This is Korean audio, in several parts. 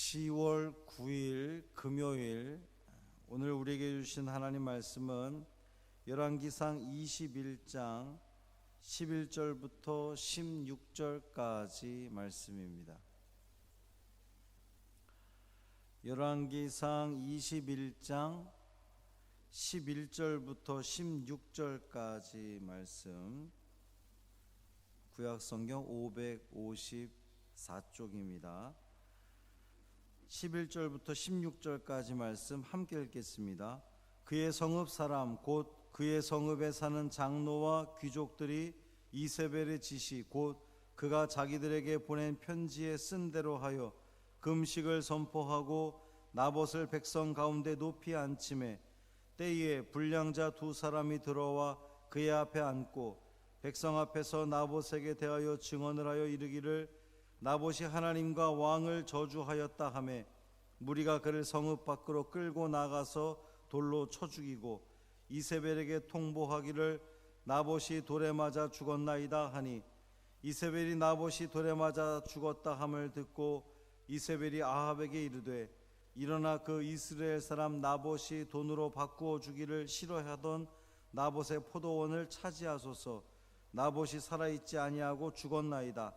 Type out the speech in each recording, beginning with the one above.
10월 9일 금요일, 오늘 우리에게 주신 하나님 말씀은 열왕기상 21장 11절부터 16절까지 말씀입니다. 열왕기상 21장 11절부터 16절까지 말씀, 구약성경 554쪽입니다. 11절부터 16절까지 말씀 함께 읽겠습니다. 그의 성읍 사람 곧 그의 성읍에 사는 장로와 귀족들이 이세벨의 지시 곧 그가 자기들에게 보낸 편지에 쓴 대로 하여 금식을 선포하고 나봇을 백성 가운데 높이 앉히매, 때에 불량자 두 사람이 들어와 그의 앞에 앉고 백성 앞에서 나봇에게 대하여 증언을 하여 이르기를 나봇이 하나님과 왕을 저주하였다 하매, 무리가 그를 성읍 밖으로 끌고 나가서 돌로 쳐 죽이고 이세벨에게 통보하기를 나봇이 돌에 맞아 죽었나이다 하니, 이세벨이 나봇이 돌에 맞아 죽었다 함을 듣고 이세벨이 아합에게 이르되, 일어나 그 이스라엘 사람 나봇이 돈으로 바꾸어 주기를 싫어하던 나봇의 포도원을 차지하소서. 나봇이 살아있지 아니하고 죽었나이다.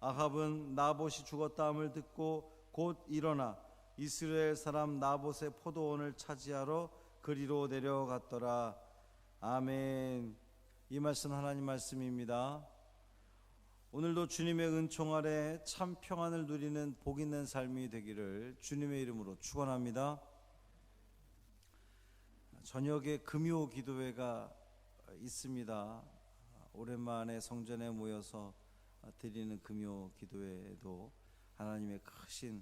아합은 나봇이 죽었다 함을 듣고 곧 일어나 이스라엘 사람 나봇의 포도원을 차지하러 그리로 내려갔더라. 아멘. 이 말씀 하나님 말씀입니다. 오늘도 주님의 은총 아래 참 평안을 누리는 복 있는 삶이 되기를 주님의 이름으로 축원합니다. 저녁에 금요 기도회가 있습니다. 오랜만에 성전에 모여서 드리는 금요 기도회에도 하나님의 크신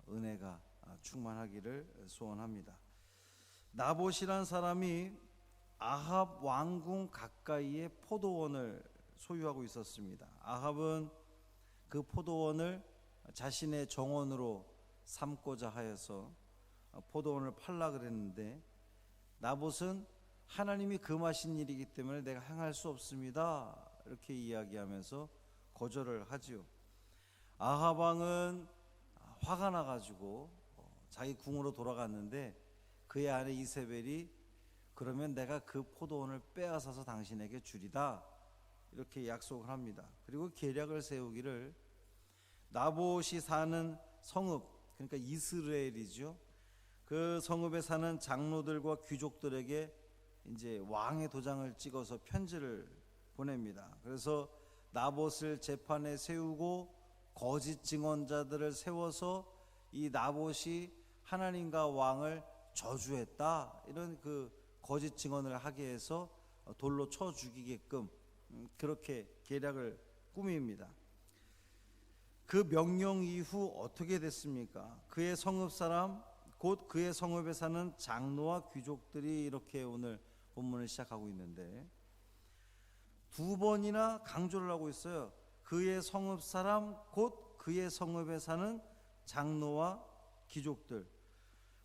은혜가 충만하기를 소원합니다. 나봇이란 사람이 아합 왕궁 가까이에 포도원을 소유하고 있었습니다. 아합은 그 포도원을 자신의 정원으로 삼고자 하여서 포도원을 팔라 그랬는데, 나봇은 하나님이 금하신 일이기 때문에 내가 행할 수 없습니다, 이렇게 이야기하면서 거절을 하지요. 아합 왕은 화가 나가지고 자기 궁으로 돌아갔는데, 그의 아내 이세벨이 그러면 내가 그 포도원을 빼앗아서 당신에게 주리다, 이렇게 약속을 합니다. 그리고 계략을 세우기를 나봇이 사는 성읍, 그러니까 이스라엘이죠, 그 성읍에 사는 장로들과 귀족들에게 이제 왕의 도장을 찍어서 편지를 보냅니다. 그래서 나봇을 재판에 세우고 거짓 증언자들을 세워서 이 나봇이 하나님과 왕을 저주했다, 이런 그 거짓 증언을 하게 해서 돌로 쳐 죽이게끔 그렇게 계략을 꾸밉니다. 그 명령 이후 어떻게 됐습니까? 그의 성읍 사람 곧 그의 성읍에 사는 장로와 귀족들이, 이렇게 오늘 본문을 시작하고 있는데 두 번이나 강조를 하고 있어요. 그의 성읍 사람 곧 그의 성읍에 사는 장로와 귀족들.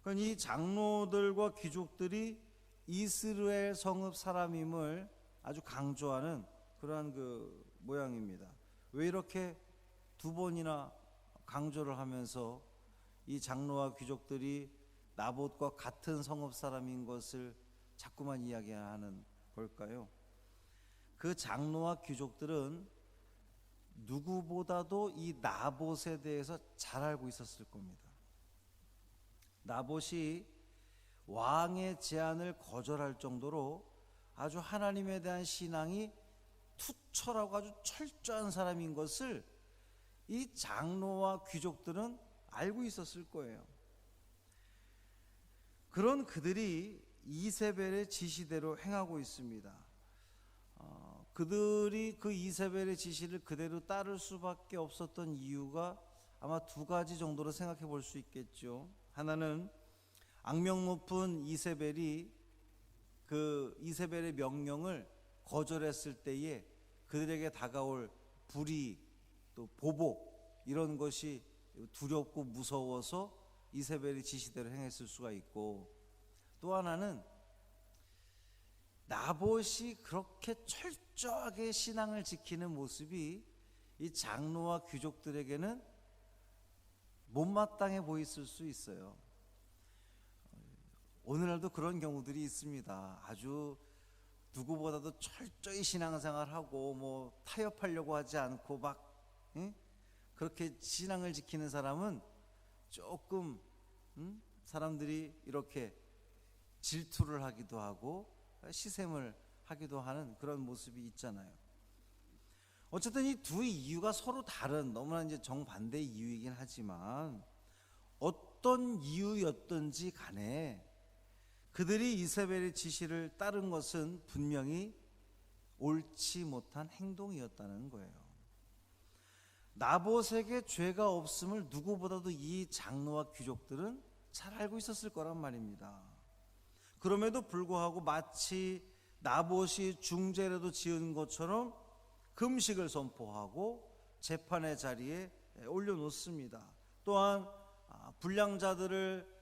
그러니까 이 장로들과 귀족들이 이스라엘 성읍 사람임을 아주 강조하는 그러한 그 모양입니다. 왜 이렇게 두 번이나 강조를 하면서 이 장로와 귀족들이 나봇과 같은 성읍 사람인 것을 자꾸만 이야기하는 걸까요? 그 장로와 귀족들은 누구보다도 이 나봇에 대해서 잘 알고 있었을 겁니다. 나봇이 왕의 제안을 거절할 정도로 아주 하나님에 대한 신앙이 투철하고 아주 철저한 사람인 것을 이 장로와 귀족들은 알고 있었을 거예요. 그런 그들이 이세벨의 지시대로 행하고 있습니다. 그들이 그 이세벨의 지시를 그대로 따를 수밖에 없었던 이유가 아마 두 가지 정도로 생각해 볼 수 있겠죠. 하나는 악명 높은 이세벨이 그 이세벨의 명령을 거절했을 때에 그들에게 다가올 불의, 또 보복, 이런 것이 두렵고 무서워서 이세벨의 지시대로 행했을 수가 있고, 또 하나는 나봇이 그렇게 철저하게 신앙을 지키는 모습이 이 장로와 귀족들에게는 못마땅해 보였을 수 있어요. 오늘날도 그런 경우들이 있습니다. 아주 누구보다도 철저히 신앙생활하고 뭐 타협하려고 하지 않고 막 그렇게 신앙을 지키는 사람은 조금 사람들이 이렇게 질투를 하기도 하고 시샘을 하기도 하는 그런 모습이 있잖아요. 어쨌든 이 두 이유가 서로 다른 너무나 이제 정반대의 이유이긴 하지만 어떤 이유였든지 간에 그들이 이세벨의 지시를 따른 것은 분명히 옳지 못한 행동이었다는 거예요. 나봇에게 죄가 없음을 누구보다도 이 장로와 귀족들은 잘 알고 있었을 거란 말입니다. 그럼에도 불구하고 마치 나봇이 중죄라도 지은 것처럼 금식을 선포하고 재판의 자리에 올려놓습니다. 또한 불량자들을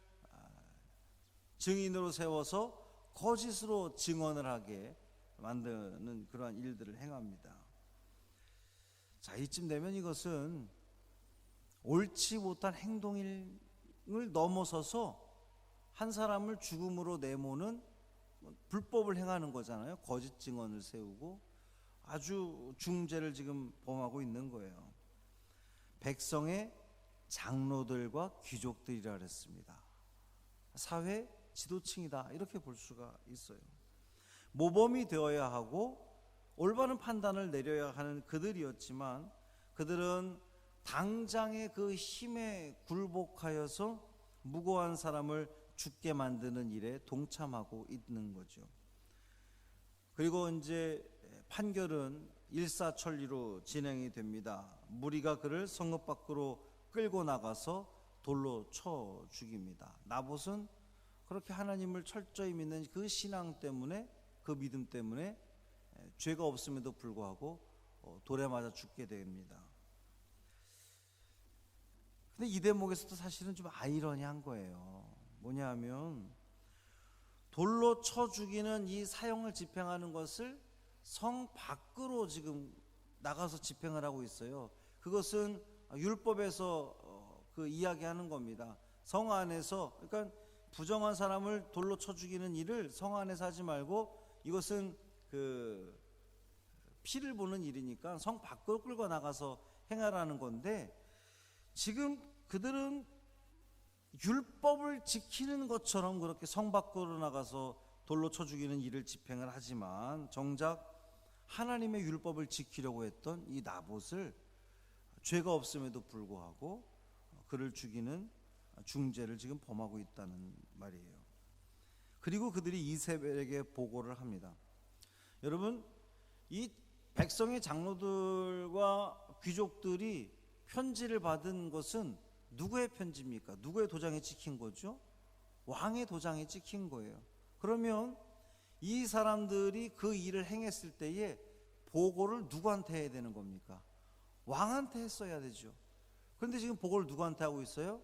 증인으로 세워서 거짓으로 증언을 하게 만드는 그러한 일들을 행합니다. 자, 이쯤 되면 이것은 옳지 못한 행동을 넘어서서 한 사람을 죽음으로 내모는 불법을 행하는 거잖아요. 거짓 증언을 세우고 아주 중죄를 지금 범하고 있는 거예요. 백성의 장로들과 귀족들이라 그랬습니다. 사회 지도층이다 이렇게 볼 수가 있어요. 모범이 되어야 하고 올바른 판단을 내려야 하는 그들이었지만 그들은 당장의 그 힘에 굴복하여서 무고한 사람을 죽게 만드는 일에 동참하고 있는 거죠. 그리고 이제 판결은 일사천리로 진행이 됩니다. 무리가 그를 성읍 밖으로 끌고 나가서 돌로 쳐 죽입니다. 나봇은 그렇게 하나님을 철저히 믿는 그 신앙 때문에 그 믿음 때문에 죄가 없음에도 불구하고 돌에 맞아 죽게 됩니다. 근데 이 대목에서도 사실은 좀 아이러니한 거예요. 뭐냐 하면 돌로 쳐 죽이는 이 사형을 집행하는 것을 성 밖으로 지금 나가서 집행을 하고 있어요. 그것은 율법에서 그 이야기하는 겁니다. 성 안에서, 그러니까 부정한 사람을 돌로 쳐 죽이는 일을 성 안에서 하지 말고 이것은 그 피를 보는 일이니까 성 밖으로 끌고 나가서 행하라는 건데, 지금 그들은 율법을 지키는 것처럼 그렇게 성 밖으로 나가서 돌로 쳐 죽이는 일을 집행을 하지만 정작 하나님의 율법을 지키려고 했던 이 나봇을 죄가 없음에도 불구하고 그를 죽이는 중죄를 지금 범하고 있다는 말이에요. 그리고 그들이 이세벨에게 보고를 합니다. 여러분, 이 백성의 장로들과 귀족들이 편지를 받은 것은 누구의 편지입니까? 누구의 도장에 찍힌 거죠? 왕의 도장에 찍힌 거예요. 그러면 이 사람들이 그 일을 행했을 때에 보고를 누구한테 해야 되는 겁니까? 왕한테 했어야 되죠. 그런데 지금 보고를 누구한테 하고 있어요?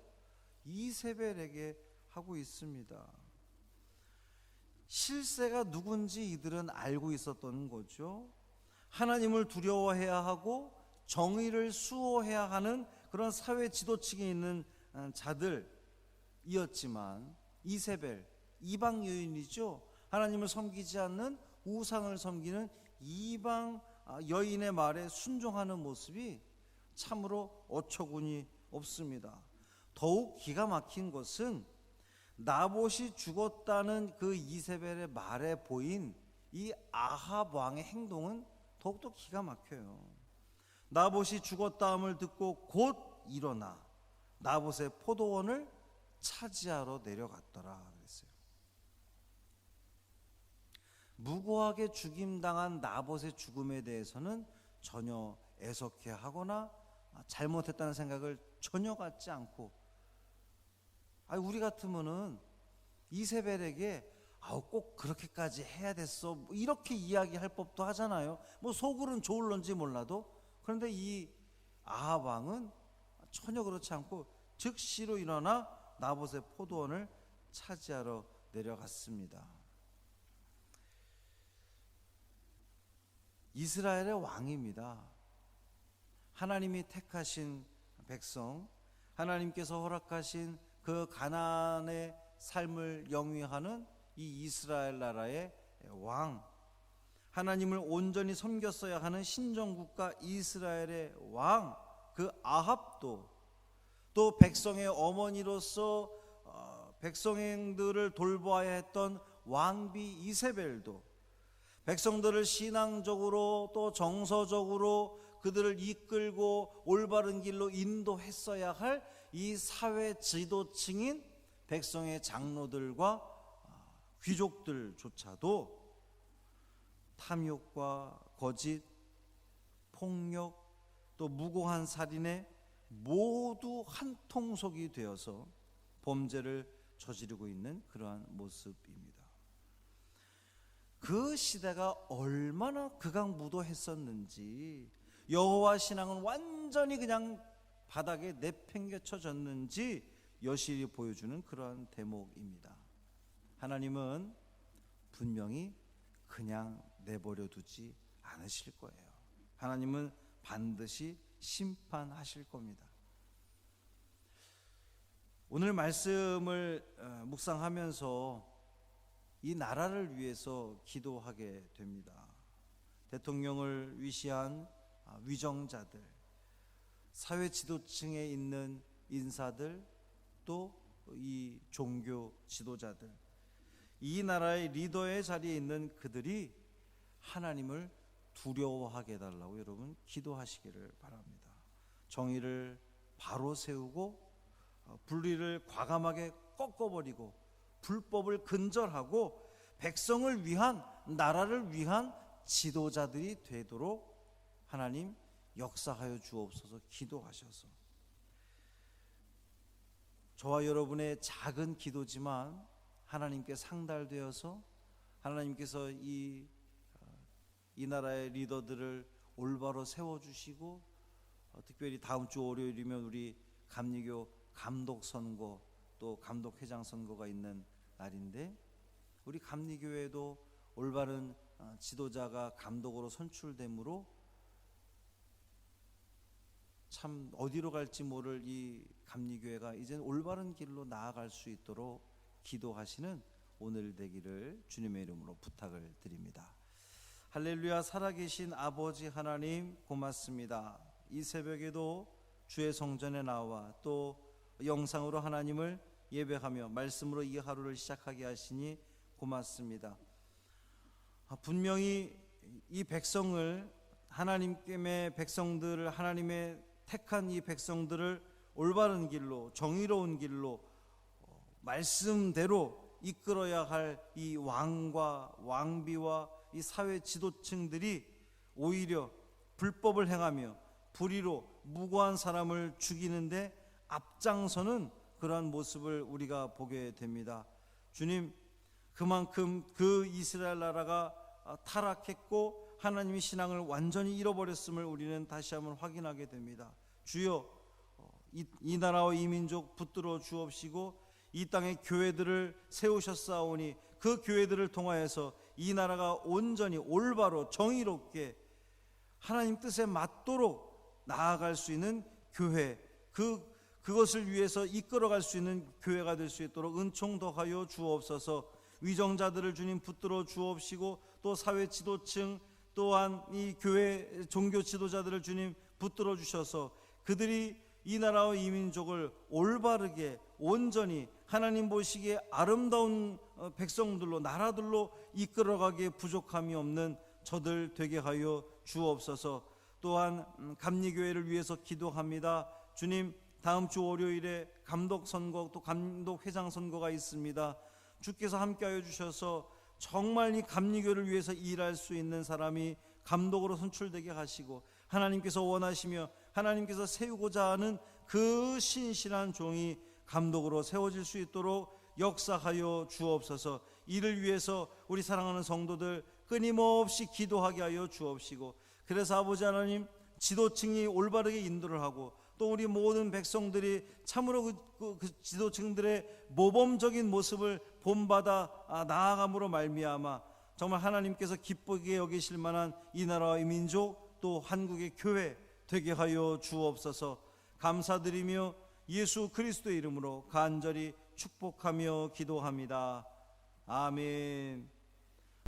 이세벨에게 하고 있습니다. 실세가 누군지 이들은 알고 있었던 거죠. 하나님을 두려워해야 하고 정의를 수호해야 하는 그런 사회 지도층에 있는 자들이었지만 이세벨, 이방 여인이죠. 하나님을 섬기지 않는 우상을 섬기는 이방 여인의 말에 순종하는 모습이 참으로 어처구니 없습니다. 더욱 기가 막힌 것은 나봇이 죽었다는 그 이세벨의 말에 보인 이 아합 왕의 행동은 더욱더 기가 막혀요. 나봇이 죽었다함을 듣고 곧 일어나 나봇의 포도원을 차지하러 내려갔더라 그랬어요. 무고하게 죽임당한 나봇의 죽음에 대해서는 전혀 애석해하거나 잘못했다는 생각을 전혀 갖지 않고, 우리 같으면은 이세벨에게 꼭 그렇게까지 해야 됐어 이렇게 이야기할 법도 하잖아요. 뭐 속으로는 좋을런지 몰라도. 그런데 이 아합 왕은 전혀 그렇지 않고 즉시로 일어나 나봇의 포도원을 차지하러 내려갔습니다. 이스라엘의 왕입니다. 하나님이 택하신 백성, 하나님께서 허락하신 그 가나안의 삶을 영위하는 이 이스라엘 나라의 왕, 하나님을 온전히 섬겼어야 하는 신정국가 이스라엘의 왕, 그 아합도, 또 백성의 어머니로서 백성들을 돌보아야 했던 왕비 이세벨도, 백성들을 신앙적으로 또 정서적으로 그들을 이끌고 올바른 길로 인도했어야 할 이 사회 지도층인 백성의 장로들과 귀족들조차도 탐욕과 거짓, 폭력, 또 무고한 살인에 모두 한 통속이 되어서 범죄를 저지르고 있는 그러한 모습입니다. 그 시대가 얼마나 극악무도했었는지, 여호와 신앙은 완전히 그냥 바닥에 내팽개쳐졌는지 여실히 보여주는 그러한 대목입니다. 하나님은 분명히 그냥 내버려 두지 않으실 거예요. 하나님은 반드시 심판하실 겁니다. 오늘 말씀을 묵상하면서 이 나라를 위해서 기도하게 됩니다. 대통령을 위시한 위정자들, 사회 지도층에 있는 인사들, 또 이 종교 지도자들, 이 나라의 리더의 자리에 있는 그들이 하나님을 두려워하게 해달라고 여러분 기도하시기를 바랍니다. 정의를 바로 세우고 불의를 과감하게 꺾어버리고 불법을 근절하고 백성을 위한, 나라를 위한 지도자들이 되도록 하나님 역사하여 주옵소서 기도하셔서, 저와 여러분의 작은 기도지만 하나님께 상달되어서 하나님께서 이 나라의 리더들을 올바로 세워주시고, 특별히 다음 주 월요일이면 우리 감리교 감독 선거, 또 감독회장 선거가 있는 날인데, 우리 감리교회도 올바른 지도자가 감독으로 선출됨으로 참 어디로 갈지 모를 이 감리교회가 이제는 올바른 길로 나아갈 수 있도록 기도하시는 오늘 되기를 주님의 이름으로 부탁을 드립니다. 할렐루야. 살아계신 아버지 하나님 고맙습니다. 이 새벽에도 주의 성전에 나와 또 영상으로 하나님을 예배하며 말씀으로 이 하루를 시작하게 하시니 고맙습니다. 분명히 이 백성을, 하나님의 백성들을, 하나님의 택한 이 백성들을 올바른 길로, 정의로운 길로 말씀대로 이끌어야 할 이 왕과 왕비와 이 사회 지도층들이 오히려 불법을 행하며 불의로 무고한 사람을 죽이는데 앞장서는 그러한 모습을 우리가 보게 됩니다. 주님, 그만큼 그 이스라엘 나라가 타락했고 하나님의 신앙을 완전히 잃어버렸음을 우리는 다시 한번 확인하게 됩니다. 주여, 이 나라와 이 민족 붙들어 주옵시고 이 땅에 교회들을 세우셨사오니 그 교회들을 통하여서 이 나라가 온전히 올바로 정의롭게 하나님 뜻에 맞도록 나아갈 수 있는 교회, 그것을 위해서 이끌어갈 수 있는 교회가 될 수 있도록 은총 더하여 주옵소서. 위정자들을 주님 붙들어 주옵시고 또 사회 지도층 또한 이 교회 종교 지도자들을 주님 붙들어 주셔서 그들이 이 나라와 이 민족을 올바르게 온전히 하나님 보시기에 아름다운 백성들로, 나라들로 이끌어가기에 부족함이 없는 저들 되게 하여 주옵소서. 또한 감리교회를 위해서 기도합니다. 주님, 다음 주 월요일에 감독 선거 또 감독 회장 선거가 있습니다. 주께서 함께하여 주셔서 정말 이 감리교회를 위해서 일할 수 있는 사람이 감독으로 선출되게 하시고, 하나님께서 원하시며 하나님께서 세우고자 하는 그 신실한 종이 감독으로 세워질 수 있도록 역사하여 주옵소서. 이를 위해서 우리 사랑하는 성도들 끊임없이 기도하게 하여 주옵시고, 그래서 아버지 하나님, 지도층이 올바르게 인도를 하고 또 우리 모든 백성들이 참으로 그 지도층들의 모범적인 모습을 본받아 나아감으로 말미암아 정말 하나님께서 기쁘게 여기실 만한 이 나라와 이 민족 또 한국의 교회 되게 하여 주옵소서. 감사드리며 예수 그리스도의 이름으로 간절히 축복하며 기도합니다. 아멘.